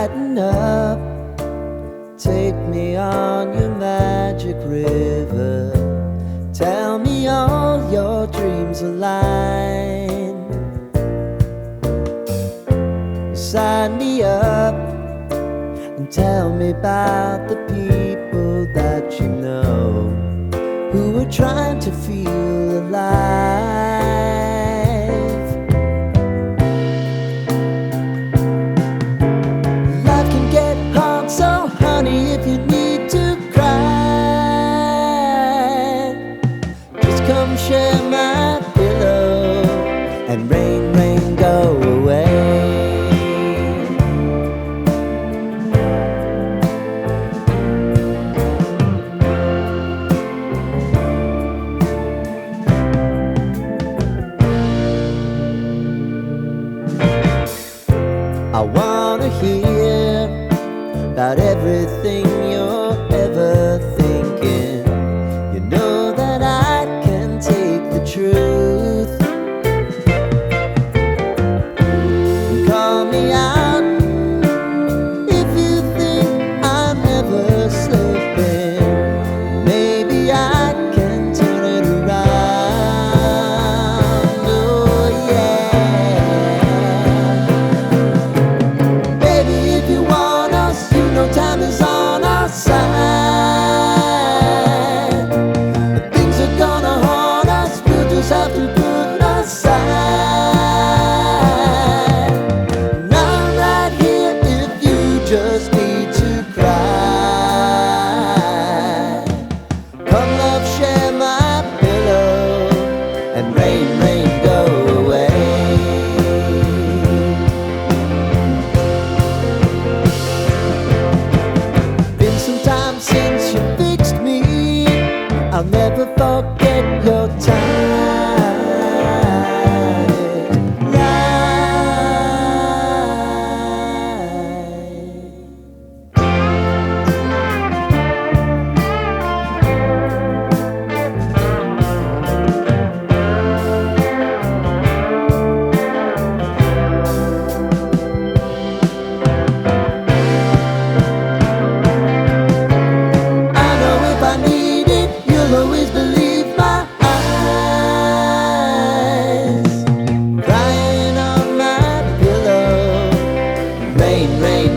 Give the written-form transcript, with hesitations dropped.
Lighten up, take me on your magic river. Tell me all your dreams align. Sign me up and tell me about the people that you know who are trying to feel alive. Life can get hard, so honey, if you need to cry, just come share my pillow and rain, rain, go away. I wanna hear about everything you're ever thinking. You know that I can take the truth. Call me out if you think I'm ever slipping. Maybe I can turn it around. Oh yeah. Baby, if you want us, you know time is on our side. But things are gonna haunt us, we'll just have to put aside. And I'm right here if you just need to cry. Come love, share my pillow and rain, rain, go away. Been some time since you fixed me. I'll never forget your time. I know if I need it, you'll always believe my eyes. Crying on my pillow, rain, rain,